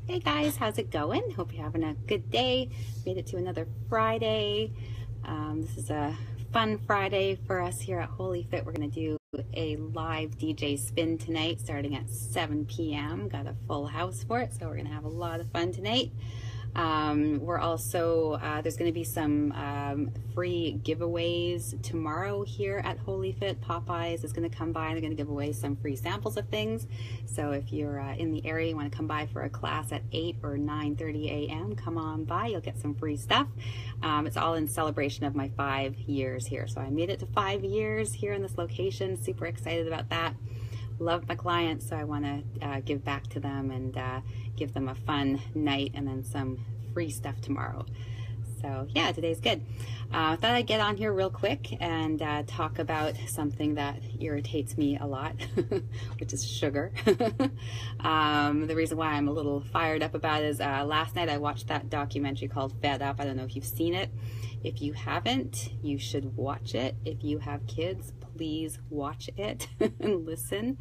Hey guys, how's it going? Hope you're having a good day. Made it to another Friday. This is a fun Friday for us here at Holy Fit. We're going to do a live DJ spin tonight starting at 7 p.m. Got a full house for it, so we're going to have a lot of fun tonight. We're also, there's going to be some free giveaways tomorrow here at Holy Fit. Popeyes is going to come by and they're going to give away some free samples of things. So if you're in the area, you want to come by for a class at 8 or 9:30 a.m., come on by. You'll get some free stuff. It's all in celebration of my 5 years here. So I made it to 5 years here in this location. Super excited about that. Love my clients, so I want to give back to them and give them a fun night and then some free stuff tomorrow. So yeah, today's good. I thought I'd get on here real quick and talk about something that irritates me a lot, which is sugar. The reason why I'm a little fired up about it is last night I watched that documentary called Fed Up. I don't know if you've seen it. If you haven't, you should watch it. If you have kids, please watch it and listen.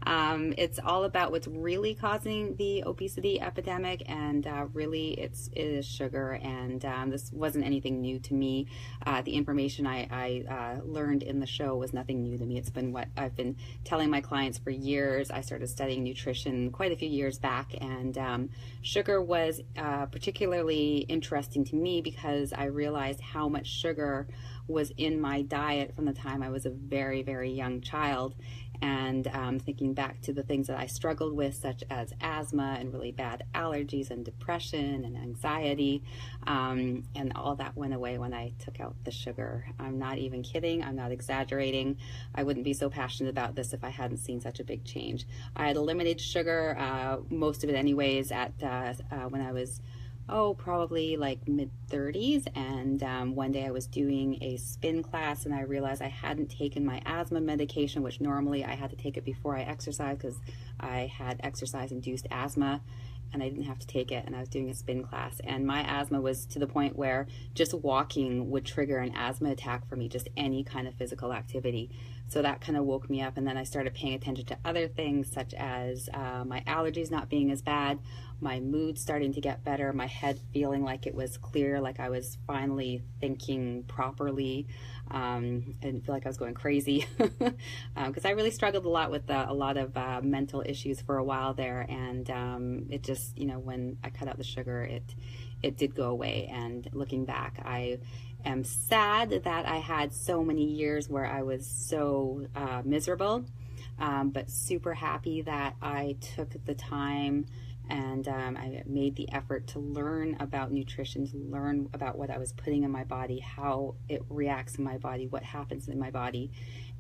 It's all about what's really causing the obesity epidemic, and really it is sugar. And this wasn't anything new to me. The information I learned in the show was nothing new to me. It's been what I've been telling my clients for years. I started studying nutrition quite a few years back, and sugar was particularly interesting to me because I realized how much sugar was in my diet from the time I was a very, very young child. And thinking back to the things that I struggled with, such as asthma and really bad allergies and depression and anxiety, and all that went away when I took out the sugar. I'm not even kidding. I'm not exaggerating. I wouldn't be so passionate about this if I hadn't seen such a big change. I had eliminated sugar, most of it anyways, at when I was probably like mid-30s, and one day I was doing a spin class and I realized I hadn't taken my asthma medication, which normally I had to take it before I exercise because I had exercise-induced asthma and I didn't have to take it, and I was doing a spin class, and my asthma was to the point where just walking would trigger an asthma attack for me, just any kind of physical activity. So that kind of woke me up, and then I started paying attention to other things, such as my allergies not being as bad, my mood starting to get better, my head feeling like it was clear, like I was finally thinking properly. I didn't feel like I was going crazy because I really struggled a lot with a lot of mental issues for a while there, and it just, when I cut out the sugar, it did go away. And looking back, I am sad that I had so many years where I was so miserable, but super happy that I took the time and I made the effort to learn about nutrition, to learn about what I was putting in my body, how it reacts in my body, what happens in my body,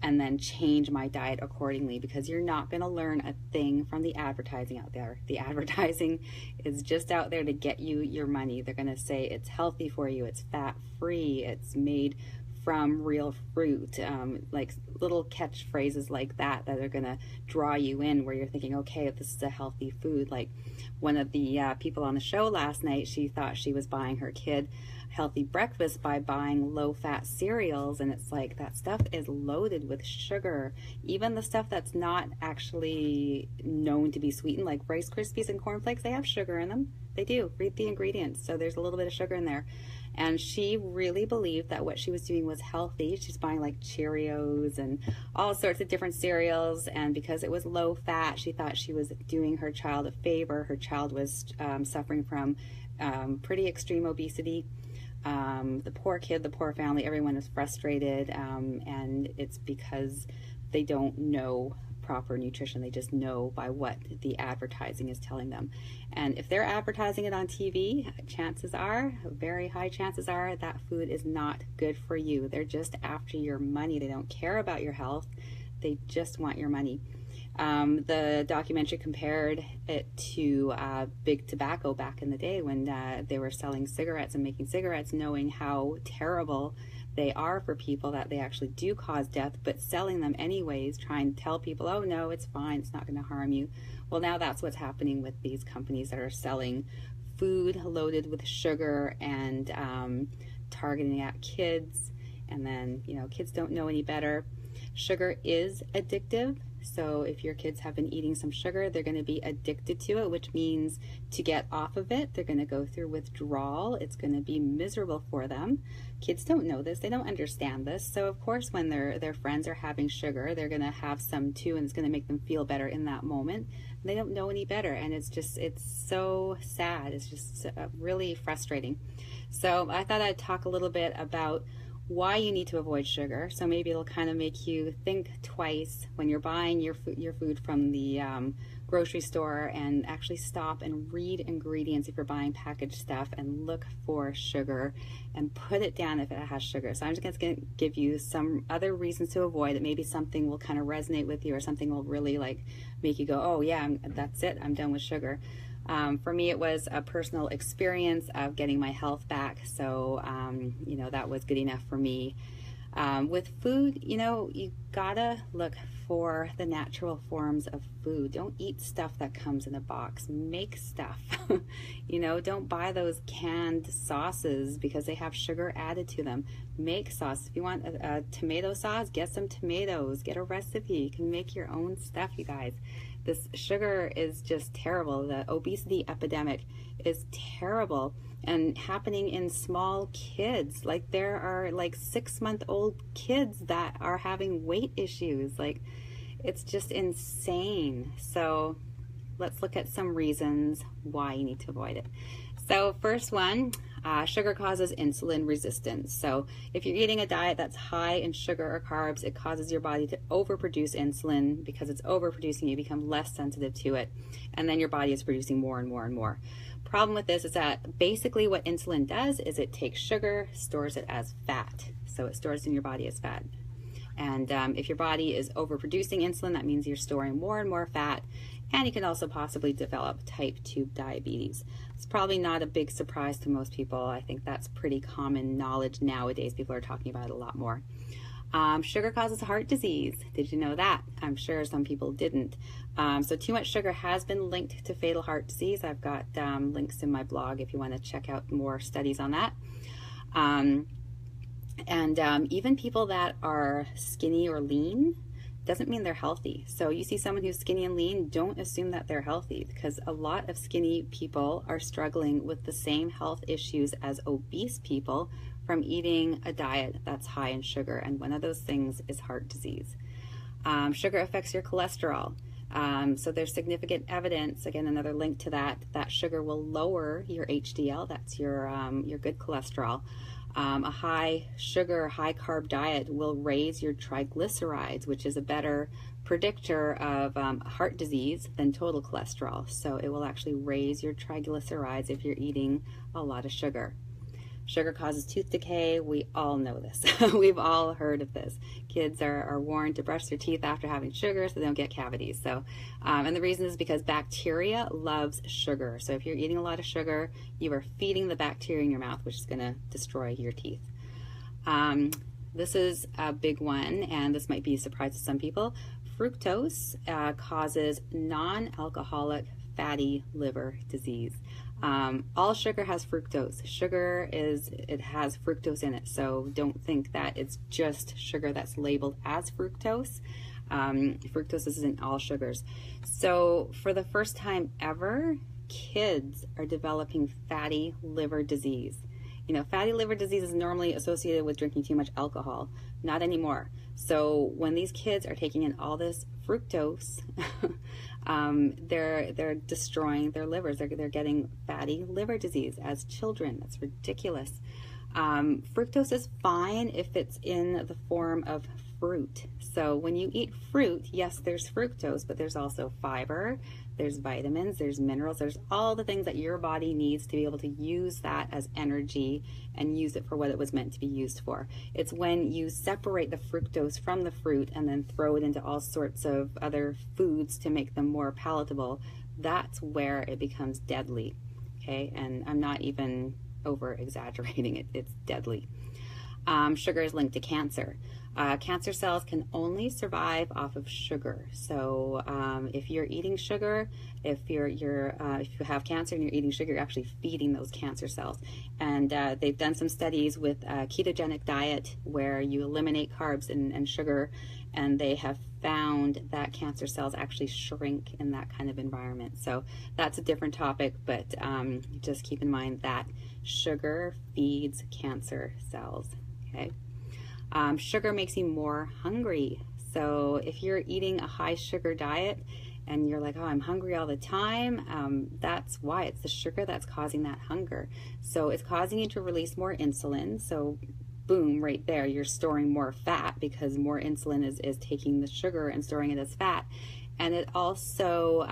and then change my diet accordingly, because you're not going to learn a thing from the advertising out there. The advertising is just out there to get you your money. They're going to say it's healthy for you, it's fat-free, it's made from real fruit, like little catchphrases like that are going to draw you in, where you're thinking, okay, this is a healthy food. Like one of the people on the show last night, she thought she was buying her kid healthy breakfast by buying low-fat cereals, and it's like that stuff is loaded with sugar. Even the stuff that's not actually known to be sweetened, like Rice Krispies and cornflakes, they have sugar in them. They do. Read the ingredients. So there's a little bit of sugar in there. And she really believed that what she was doing was healthy. She's buying like Cheerios and all sorts of different cereals, and because it was low fat, she thought she was doing her child a favor. Her child was suffering from pretty extreme obesity. The poor kid, the poor family, everyone is frustrated, and it's because they don't know proper nutrition. They just know by what the advertising is telling them. And if they're advertising it on TV, chances are, very high chances are, that food is not good for you. They're just after your money. They don't care about your health. They just want your money. The documentary compared it to big tobacco back in the day when they were selling cigarettes and making cigarettes, knowing how terrible they are for people, that they actually do cause death, but selling them anyways, trying to tell people, oh no, it's fine, it's not going to harm you. Well, now that's what's happening with these companies that are selling food loaded with sugar and targeting at kids, and then kids don't know any better. Sugar is addictive. So if your kids have been eating some sugar, they're going to be addicted to it, which means to get off of it, they're going to go through withdrawal. It's going to be miserable for them. Kids don't know this. They don't understand this. So of course, when their friends are having sugar, they're going to have some too, and it's going to make them feel better in that moment. They don't know any better, and it's so sad. It's just really frustrating. So I thought I'd talk a little bit about why you need to avoid sugar. So maybe it'll kind of make you think twice when you're buying your food from the grocery store, and actually stop and read ingredients if you're buying packaged stuff, and look for sugar and put it down if it has sugar. So I'm just going to give you some other reasons to avoid it. Maybe something will kind of resonate with you, or something will really like make you go, oh yeah, that's it, I'm done with sugar. For me, it was a personal experience of getting my health back. So, you know, that was good enough for me. With food, you know, you gotta look for the natural forms of food. Don't eat stuff that comes in a box. Make stuff. You know, don't buy those canned sauces because they have sugar added to them. Make sauce. If you want a tomato sauce, get some tomatoes. Get a recipe. You can make your own stuff, you guys. This sugar is just terrible. The obesity epidemic is terrible and happening in small kids. Like there are like 6-month-old kids that are having weight issues. Like it's just insane. So let's look at some reasons why you need to avoid it. So first one, sugar causes insulin resistance. So if you're eating a diet that's high in sugar or carbs, it causes your body to overproduce insulin. Because it's overproducing, you become less sensitive to it, and then your body is producing more and more and more. Problem with this is that basically what insulin does is it takes sugar, stores it as fat. So it stores in your body as fat. And if your body is overproducing insulin, that means you're storing more and more fat, and you can also possibly develop type 2 diabetes. It's probably not a big surprise to most people. I think that's pretty common knowledge nowadays. People are talking about it a lot more. Sugar causes heart disease. Did you know that? I'm sure some people didn't. So too much sugar has been linked to fatal heart disease. I've got links in my blog if you want to check out more studies on that. Even people that are skinny or lean doesn't mean they're healthy. So you see someone who's skinny and lean, don't assume that they're healthy, because a lot of skinny people are struggling with the same health issues as obese people from eating a diet that's high in sugar, and one of those things is heart disease. Sugar affects your cholesterol. So there's significant evidence, again, another link to that, that sugar will lower your HDL, that's your good cholesterol. A high sugar, high carb diet will raise your triglycerides, which is a better predictor of heart disease than total cholesterol. So it will actually raise your triglycerides if you're eating a lot of sugar. Sugar causes tooth decay. We all know this. We've all heard of this. Kids are warned to brush their teeth after having sugar so they don't get cavities. So, and the reason is because bacteria loves sugar. So if you're eating a lot of sugar, you are feeding the bacteria in your mouth, which is going to destroy your teeth. This is a big one, and this might be a surprise to some people. Fructose causes non-alcoholic fatty liver disease. All sugar has fructose. It has fructose in it, so don't think that it's just sugar that's labeled as fructose. Fructose isn't all sugars. So for the first time ever, kids are developing fatty liver disease. You know, fatty liver disease is normally associated with drinking too much alcohol. Not anymore. So when these kids are taking in all this fructose, they're destroying their livers. They're getting fatty liver disease as children. That's ridiculous. Fructose is fine if it's in the form of fruit. So when you eat fruit, yes, there's fructose, but there's also fiber, there's vitamins, there's minerals, there's all the things that your body needs to be able to use that as energy and use it for what it was meant to be used for. It's when you separate the fructose from the fruit and then throw it into all sorts of other foods to make them more palatable, that's where it becomes deadly. Okay, and I'm not even over exaggerating it, it's deadly. Sugar is linked to cancer. Cancer cells can only survive off of sugar. So if you're eating sugar, if you have cancer and you're eating sugar, you're actually feeding those cancer cells. And they've done some studies with a ketogenic diet where you eliminate carbs and sugar, and they have found that cancer cells actually shrink in that kind of environment. So that's a different topic, but just keep in mind that sugar feeds cancer cells, okay? Sugar makes you more hungry. So if you're eating a high sugar diet and you're like, oh, I'm hungry all the time, that's why. It's the sugar that's causing that hunger. So it's causing you to release more insulin. So boom, right there, you're storing more fat because more insulin is taking the sugar and storing it as fat. And it also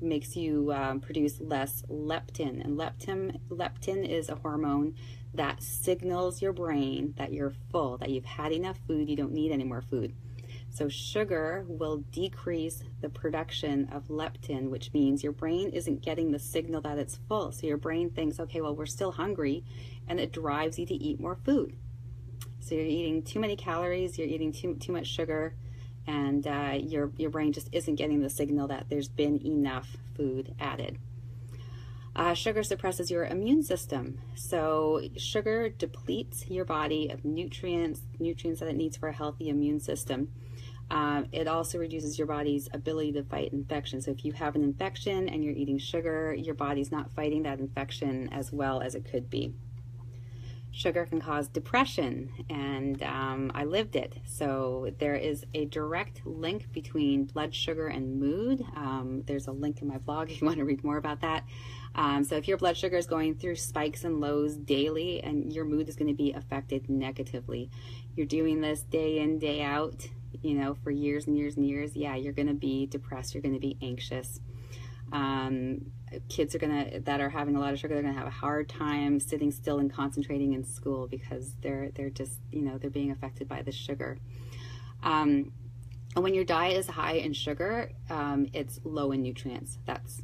makes you produce less leptin. And leptin is a hormone that signals your brain that you're full, that you've had enough food, you don't need any more food. So sugar will decrease the production of leptin, which means your brain isn't getting the signal that it's full. So your brain thinks, okay, well, we're still hungry, and it drives you to eat more food. So you're eating too many calories, you're eating too much sugar, and your brain just isn't getting the signal that there's been enough food added. Sugar suppresses your immune system. So sugar depletes your body of nutrients that it needs for a healthy immune system. It also reduces your body's ability to fight infection. So if you have an infection and you're eating sugar, your body's not fighting that infection as well as it could be. Sugar can cause depression, and I lived it. So there is a direct link between blood sugar and mood. There's a link in my blog if you want to read more about that. So if your blood sugar is going through spikes and lows daily, and your mood is going to be affected negatively. You're doing this day in, day out, you know, for years and years and years, yeah, you're going to be depressed, you're going to be anxious. Kids that are having a lot of sugar, they're going to have a hard time sitting still and concentrating in school because they're just, you know, they're being affected by the sugar. And when your diet is high in sugar, it's low in nutrients. That's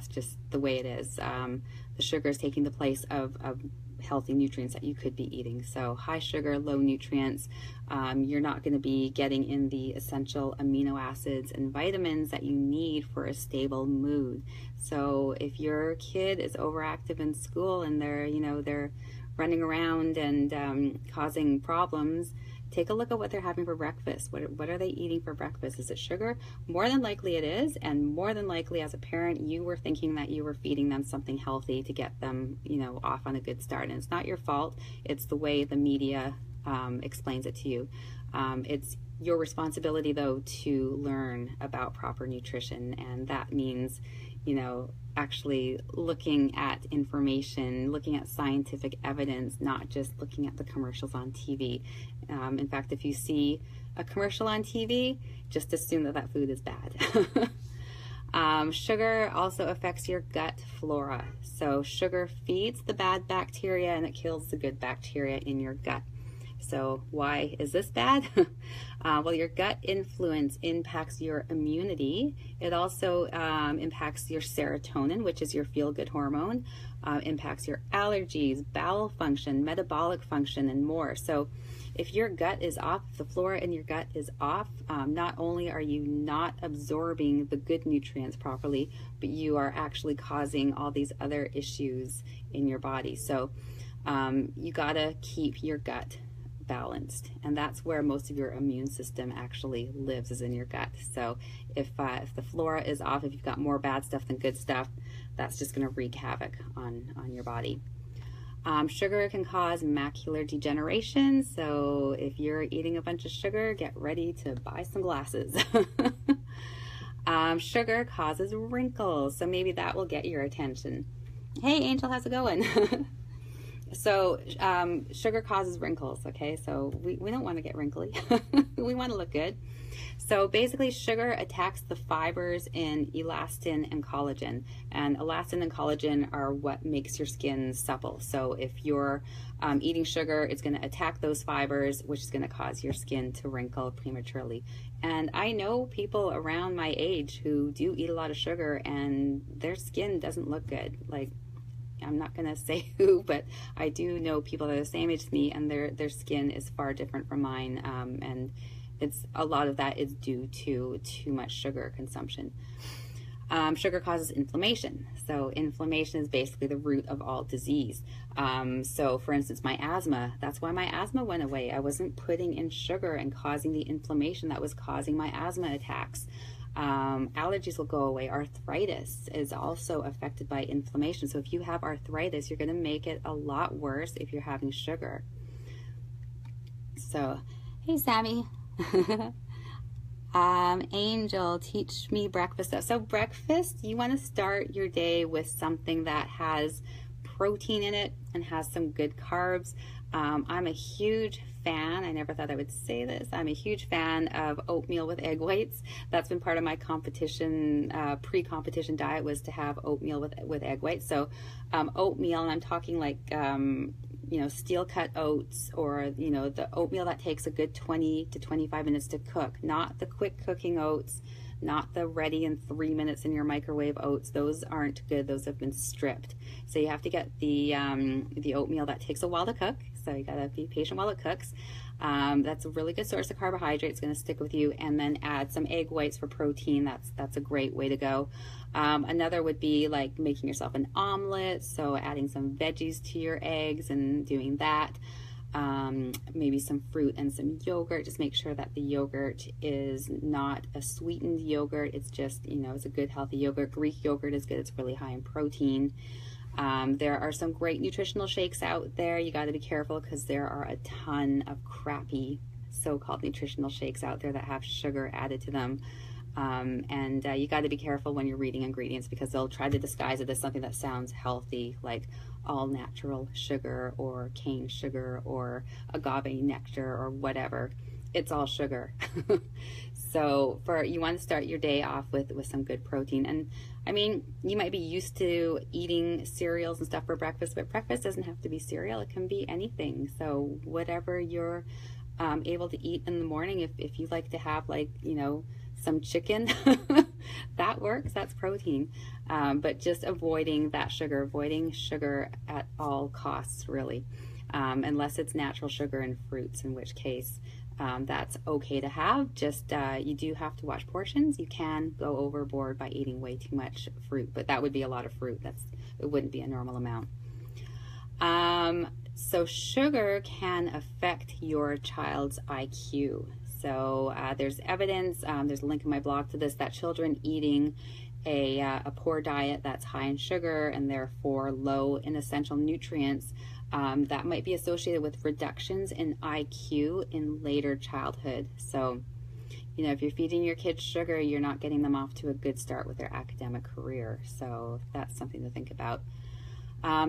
just the way it is. The sugar is taking the place of healthy nutrients that you could be eating. So high sugar, low nutrients, you're not going to be getting in the essential amino acids and vitamins that you need for a stable mood. So if your kid is overactive in school and they're running around and causing problems, take a look at what they're having for breakfast. What are they eating for breakfast? Is it sugar? More than likely it is, and more than likely as a parent you were thinking that you were feeding them something healthy to get them, you know, off on a good start. And it's not your fault. It's the way the media explains it to you. It's your responsibility though to learn about proper nutrition, and that means, you know, actually looking at information, looking at scientific evidence, not just looking at the commercials on TV. In fact, if you see a commercial on TV, just assume that food is bad. Sugar also affects your gut flora. So sugar feeds the bad bacteria and it kills the good bacteria in your gut. So why is this bad? Well, your gut influence impacts your immunity. It also impacts your serotonin, which is your feel-good hormone, impacts your allergies, bowel function, metabolic function, and more. So if your gut is off, the flora in your gut is off, not only are you not absorbing the good nutrients properly, but you are actually causing all these other issues in your body. So you gotta keep your gut balanced, and that's where most of your immune system actually lives, is in your gut. So if the flora is off, if you've got more bad stuff than good stuff, that's just going to wreak havoc on your body. Sugar can cause macular degeneration, so if you're eating a bunch of sugar, get ready to buy some glasses. Sugar causes wrinkles, so maybe that will get your attention. Hey Angel, how's it going? So sugar causes wrinkles, okay? So we don't want to get wrinkly. We want to look good. So basically sugar attacks the fibers in elastin and collagen. And elastin and collagen are what makes your skin supple. So if you're eating sugar, it's going to attack those fibers, which is going to cause your skin to wrinkle prematurely. And I know people around my age who do eat a lot of sugar and their skin doesn't look good. Like, I'm not going to say who, but I do know people that are the same age as me, and their skin is far different from mine, and a lot of that is due to too much sugar consumption. Sugar causes inflammation. So inflammation is basically the root of all disease. So for instance, my asthma, that's why my asthma went away. I wasn't putting in sugar and causing the inflammation that was causing my asthma attacks. Allergies will go away. Arthritis is also affected by inflammation. So if you have arthritis, you're going to make it a lot worse if you're having sugar. So, hey, Sammy. Angel, teach me breakfast. So breakfast, you want to start your day with something that has protein in it and has some good carbs. I'm a huge fan, I never thought I would say this, I'm a huge fan of oatmeal with egg whites. That's been part of my competition, pre-competition diet, was to have oatmeal with egg whites. So oatmeal, and I'm talking like, you know, steel cut oats, or, you know, the oatmeal that takes a good 20 to 25 minutes to cook, not the quick cooking oats, not the ready in 3 minutes in your microwave oats. Those aren't good. Those have been stripped. So you have to get the oatmeal that takes a while to cook. So you gotta be patient while it cooks. That's a really good source of carbohydrates. It's gonna stick with you. And then add some egg whites for protein. That's a great way to go. Another would be like making yourself an omelet. So adding some veggies to your eggs and doing that. Maybe some fruit and some yogurt. Just make sure that the yogurt is not a sweetened yogurt. It's just, you know, it's a good healthy yogurt. Greek yogurt is good. It's really high in protein. There are some great nutritional shakes out there. You got to be careful because there are a ton of crappy so-called nutritional shakes out there that have sugar added to them. You got to be careful when you're reading ingredients, because they'll try to disguise it as something that sounds healthy, like all natural sugar or cane sugar or agave nectar or whatever. It's all sugar. So you want to start your day off with some good protein. And I mean, you might be used to eating cereals and stuff for breakfast, but breakfast doesn't have to be cereal. It can be anything. So whatever you're able to eat in the morning, if you like to have, like, you know, some chicken, that works. That's protein. But just avoiding that sugar, avoiding sugar at all costs, really, unless it's natural sugar and fruits, in which case that's okay to have. Just you do have to watch portions. You can go overboard by eating way too much fruit, but that would be a lot of fruit. It wouldn't be a normal amount. So sugar can affect your child's IQ. So there's evidence, there's a link in my blog to this, that children eating a poor diet that's high in sugar and therefore low in essential nutrients, that might be associated with reductions in IQ in later childhood. So, you know, if you're feeding your kids sugar, you're not getting them off to a good start with their academic career. So that's something to think about.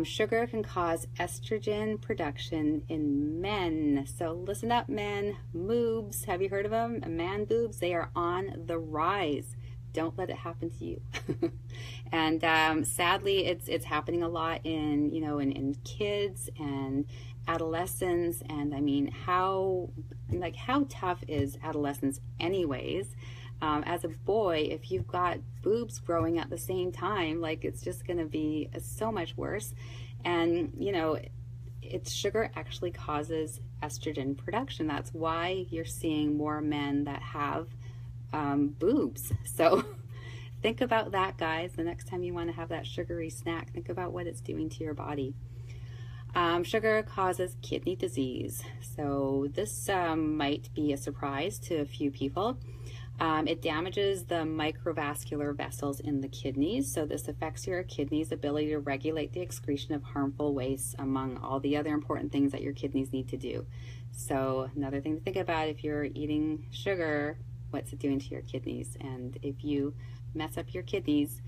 Sugar can cause estrogen production in men. So listen up, men. Moobs, have you heard of them? Man boobs, they are on the rise. Don't let it happen to you. And sadly, it's happening a lot in, you know, in kids and adolescents. And I mean, how tough is adolescence anyways? As a boy, if you've got boobs growing at the same time, like, it's just going to be so much worse. And, you know, sugar actually causes estrogen production. That's why you're seeing more men that have boobs. So think about that, guys. The next time you want to have that sugary snack, think about what it's doing to your body. Sugar causes kidney disease. So this might be a surprise to a few people. It damages the microvascular vessels in the kidneys, so this affects your kidneys' ability to regulate the excretion of harmful waste, among all the other important things that your kidneys need to do. So another thing to think about, if you're eating sugar, what's it doing to your kidneys? And if you mess up your kidneys,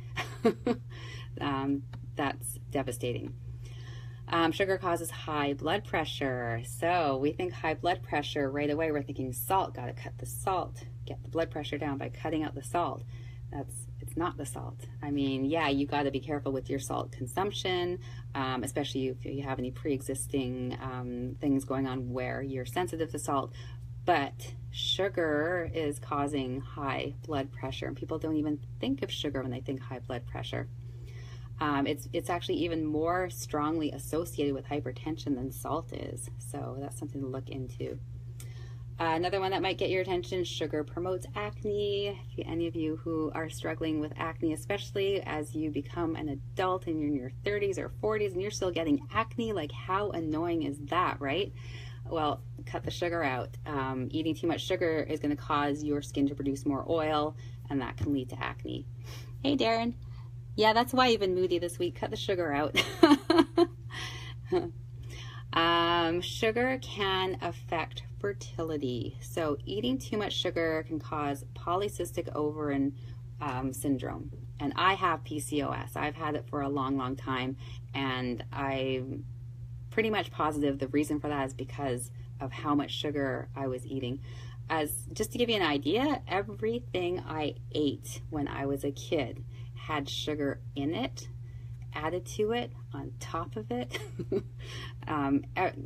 that's devastating. Sugar causes high blood pressure. So we think high blood pressure right away. We're thinking salt, got to cut the salt, get the blood pressure down by cutting out the salt. It's not the salt. I mean, yeah, you got to be careful with your salt consumption, especially if you have any pre-existing things going on where you're sensitive to salt. But sugar is causing high blood pressure, and people don't even think of sugar when they think high blood pressure. It's actually even more strongly associated with hypertension than salt is. So that's something to look into. Another one that might get your attention, sugar promotes acne. Any of you who are struggling with acne, especially as you become an adult and you're in your 30s or 40s and you're still getting acne, like how annoying is that, right? Well, cut the sugar out. Eating too much sugar is going to cause your skin to produce more oil, and that can lead to acne. Hey, Darren. Yeah, that's why you've been moody this week. Cut the sugar out. Sugar can affect fertility. So eating too much sugar can cause polycystic ovarian syndrome. And I have PCOS. I've had it for a long, long time. And I'm pretty much positive the reason for that is because of how much sugar I was eating. Just to give you an idea, everything I ate when I was a kid had sugar in it, added to it, on top of it,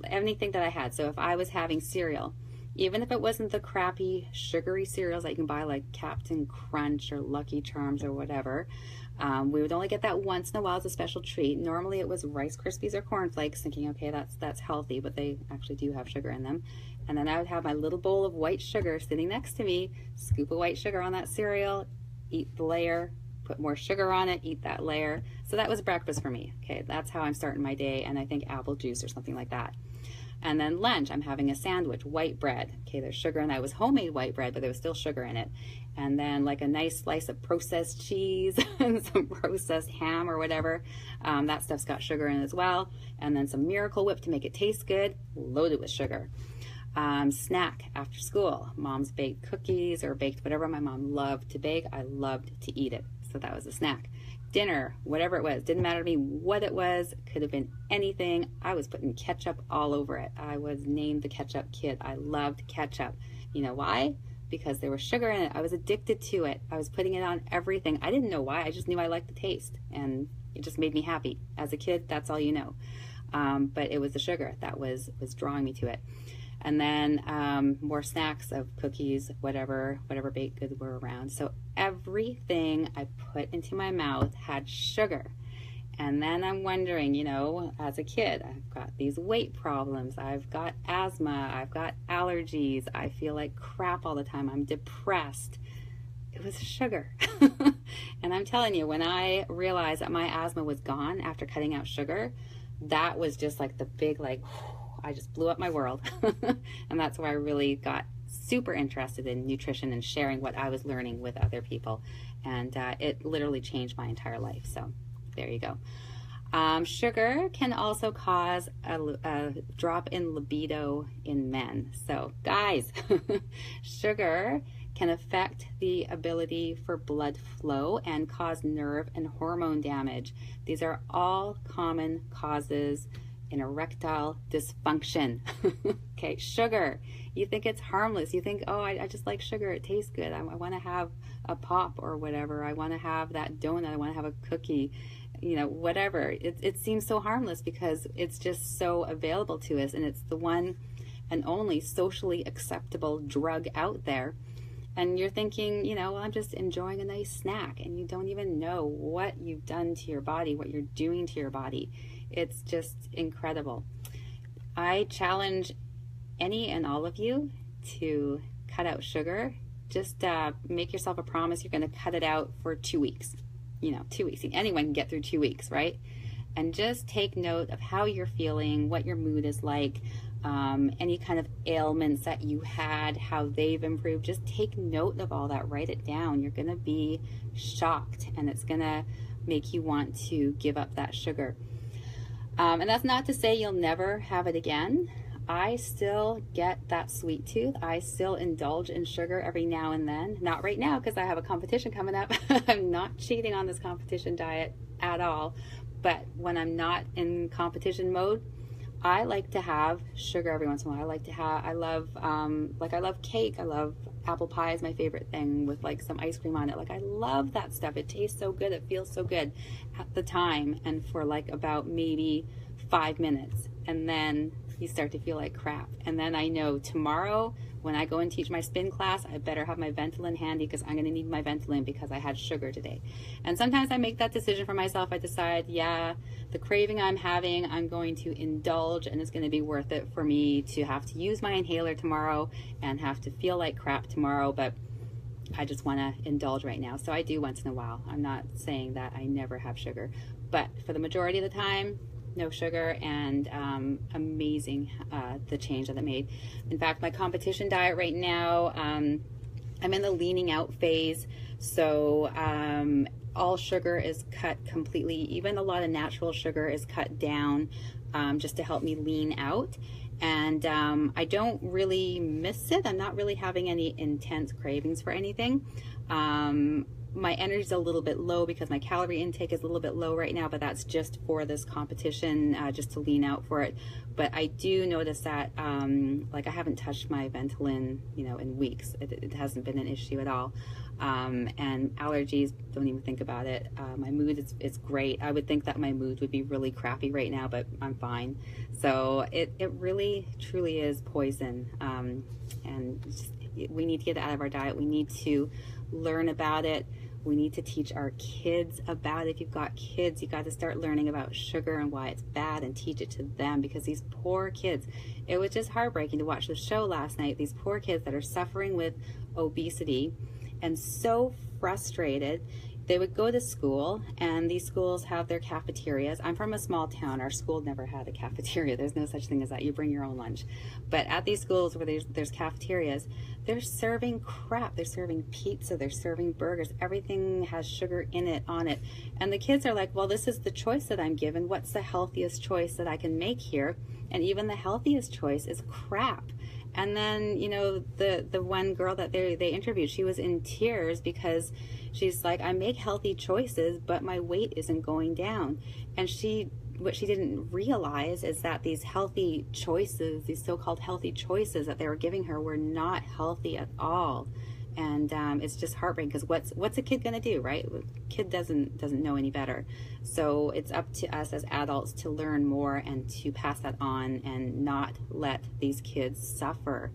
anything that I had. So if I was having cereal, even if it wasn't the crappy sugary cereals that you can buy like Captain Crunch or Lucky Charms or whatever, we would only get that once in a while as a special treat. Normally it was Rice Krispies or Corn Flakes, thinking, okay, that's healthy, but they actually do have sugar in them. And then I would have my little bowl of white sugar sitting next to me, scoop of white sugar on that cereal, eat the layer, put more sugar on it, eat that layer. So that was breakfast for me. Okay, that's how I'm starting my day, and I think apple juice or something like that. And then lunch, I'm having a sandwich, white bread. Okay, there's sugar in that. It was homemade white bread, but there was still sugar in it. And then like a nice slice of processed cheese and some processed ham or whatever. That stuff's got sugar in it as well. And then some Miracle Whip to make it taste good, loaded with sugar. Snack after school. Mom's baked cookies or baked whatever my mom loved to bake. I loved to eat it. So that was a snack. Dinner, whatever it was, didn't matter to me what it was, could have been anything. I was putting ketchup all over it. I was named the ketchup kid. I loved ketchup. You know why? Because there was sugar in it. I was addicted to it. I was putting it on everything. I didn't know why. I just knew I liked the taste, and it just made me happy. As a kid, that's all you know. But it was the sugar that was drawing me to it. And then more snacks of cookies, whatever baked goods were around. So everything I put into my mouth had sugar. And then I'm wondering, you know, as a kid, I've got these weight problems. I've got asthma. I've got allergies. I feel like crap all the time. I'm depressed. It was sugar. And I'm telling you, when I realized that my asthma was gone after cutting out sugar, that was just like the big, like, I just blew up my world. And that's where I really got super interested in nutrition and sharing what I was learning with other people. And it literally changed my entire life. So there you go. Sugar can also cause a drop in libido in men. So guys, sugar can affect the ability for blood flow and cause nerve and hormone damage. These are all common causes in erectile dysfunction. Okay, sugar. You think it's harmless. You think, oh, I just like sugar. It tastes good. I want to have a pop or whatever. I want to have that donut. I want to have a cookie. You know, whatever. It seems so harmless because it's just so available to us, and it's the one and only socially acceptable drug out there. And you're thinking, you know, well, I'm just enjoying a nice snack, and you don't even know what you've done to your body, what you're doing to your body. It's just incredible. I challenge any and all of you to cut out sugar. Just make yourself a promise you're going to cut it out for 2 weeks. You know, 2 weeks. Anyone can get through 2 weeks, right? And just take note of how you're feeling, what your mood is like, any kind of ailments that you had, how they've improved. Just take note of all that. Write it down. You're going to be shocked, and it's going to make you want to give up that sugar. And that's not to say you'll never have it again. I still get that sweet tooth. I still indulge in sugar every now and then. Not right now because I have a competition coming up. I'm not cheating on this competition diet at all. But when I'm not in competition mode, I like to have sugar every once in a while. I love cake. I love apple pie is my favorite thing with like some ice cream on it. Like I love that stuff. It tastes so good. It feels so good at the time and for like about maybe 5 minutes. And then you start to feel like crap. And then I know tomorrow when I go and teach my spin class, I better have my Ventolin handy because I'm going to need my Ventolin because I had sugar today. And sometimes I make that decision for myself. I decide, yeah, the craving I'm having, I'm going to indulge, and it's going to be worth it for me to have to use my inhaler tomorrow and have to feel like crap tomorrow, but I just want to indulge right now. So I do once in a while. I'm not saying that I never have sugar, but for the majority of the time, no sugar, and amazing the change that it made. In fact, my competition diet right now, I'm in the leaning out phase, so all sugar is cut completely. Even a lot of natural sugar is cut down just to help me lean out. And I don't really miss it. I'm not really having any intense cravings for anything. My energy is a little bit low because my calorie intake is a little bit low right now, but that's just for this competition, just to lean out for it. But I do notice that, like, I haven't touched my Ventolin, in weeks. It hasn't been an issue at all. And allergies, don't even think about it. My mood is great. I would think that my mood would be really crappy right now, but I'm fine. So it really, truly is poison. And we need to get it out of our diet. We need to learn about it. We need to teach our kids about it. If you've got kids, you got to start learning about sugar and why it's bad and teach it to them, because these poor kids, it was just heartbreaking to watch the show last night. These poor kids that are suffering with obesity and so frustrated. They would go to school, and these schools have their cafeterias. I'm from a small town. Our school never had a cafeteria. There's no such thing as that. You bring your own lunch. But at these schools where there's cafeterias, they're serving crap. They're serving pizza. They're serving burgers. Everything has sugar in it, on it. And the kids are like, well, this is the choice that I'm given. What's the healthiest choice that I can make here? And even the healthiest choice is crap. And then, the one girl that they interviewed, she was in tears because she's like, I make healthy choices, but my weight isn't going down. And what she didn't realize is that these healthy choices, these so-called healthy choices that they were giving her, were not healthy at all. And it's just heartbreaking, because what's a kid going to do, right? A kid doesn't know any better. So it's up to us as adults to learn more and to pass that on and not let these kids suffer.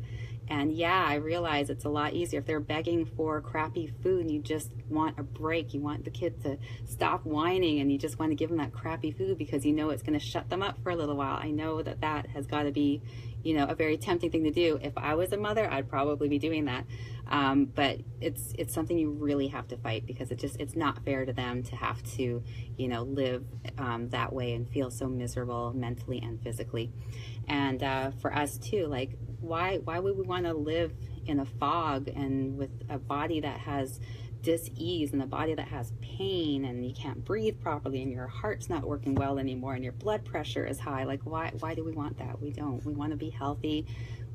And yeah, I realize it's a lot easier if they're begging for crappy food and you just want a break. You want the kid to stop whining, and you just want to give them that crappy food because you know it's going to shut them up for a little while. I know that has got to be, a very tempting thing to do. If I was a mother, I'd probably be doing that. But it's something you really have to fight, because it's not fair to them to have to, live that way and feel so miserable mentally and physically. And for us too, like, why would we want to live in a fog and with a body that has dis-ease and a body that has pain, and you can't breathe properly, and your heart's not working well anymore, and your blood pressure is high? Like, why do we want that? We don't. We want to be healthy.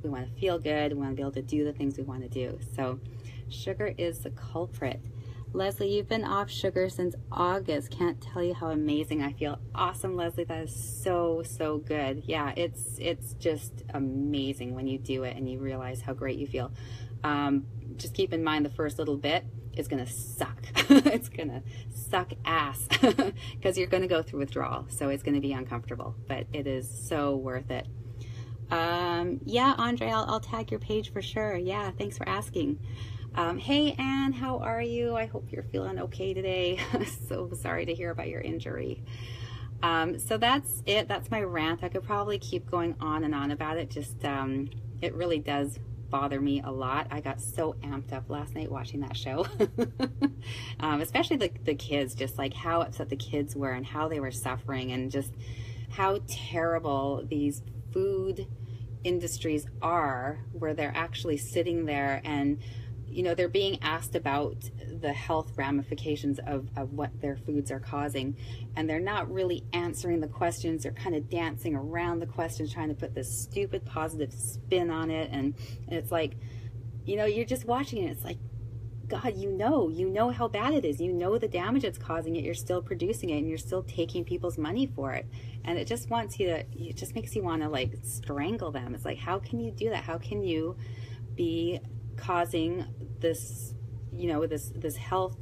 We want to feel good. We want to be able to do the things we want to do. So sugar is the culprit. Leslie, you've been off sugar since August. Can't tell you how amazing I feel. Awesome, Leslie. That is so, so good. Yeah, it's just amazing when you do it and you realize how great you feel. Just keep in mind the first little bit is going to suck. It's going to suck ass because you're going to go through withdrawal. So it's going to be uncomfortable, but it is so worth it. Yeah, Andre, I'll tag your page for sure. Yeah, thanks for asking. Hey, Anne, how are you? I hope you're feeling okay today. So sorry to hear about your injury. So that's it. That's my rant. I could probably keep going on and on about it. Just, it really does bother me a lot. I got so amped up last night watching that show. Especially the kids, just like how upset the kids were and how they were suffering, and just how terrible these food industries are, where they're actually sitting there and they're being asked about the health ramifications of what their foods are causing, and they're not really answering the questions. They're kind of dancing around the questions, trying to put this stupid positive spin on it, and it's like, you're just watching it. It's like, God, you know how bad it is. You know the damage it's causing, yet you're still producing it, and you're still taking people's money for it. And it just it just makes you want to like strangle them. It's like, how can you do that? How can you be causing this, this health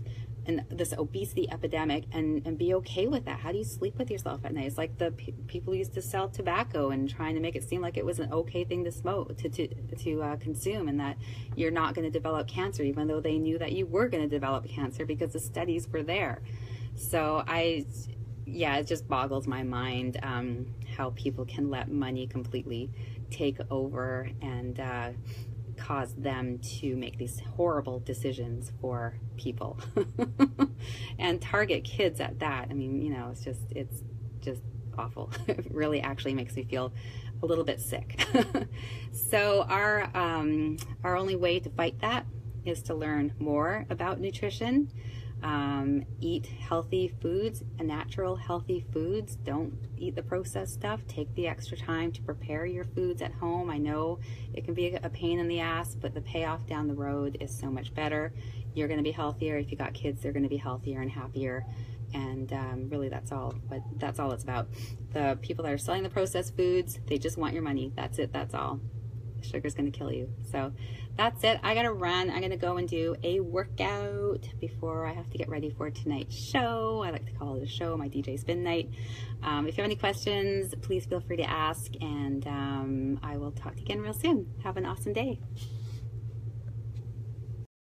and this obesity epidemic and be okay with that? How do you sleep with yourself at night? It's like the people who used to sell tobacco and trying to make it seem like it was an okay thing to smoke, to consume, and that you're not going to develop cancer, even though they knew that you were going to develop cancer because the studies were there. So yeah, it just boggles my mind how people can let money completely take over and cause them to make these horrible decisions for people and target kids at that. I mean, you know, it's just awful. It really actually makes me feel a little bit sick. So our only way to fight that is to learn more about nutrition. Eat healthy foods, natural healthy foods. Don't eat the processed stuff. Take the extra time to prepare your foods at home. I know it can be a pain in the ass, but the payoff down the road is so much better. You're going to be healthier. If you got kids, they're going to be healthier and happier. And really, that's all. But that's all it's about. The people that are selling the processed foods, they just want your money. That's it. That's all. Sugar's going to kill you. So that's it. I got to run. I'm going to go and do a workout before I have to get ready for tonight's show. I like to call it a show, my DJ Spin Night. If you have any questions, please feel free to ask, and I will talk to you again real soon. Have an awesome day.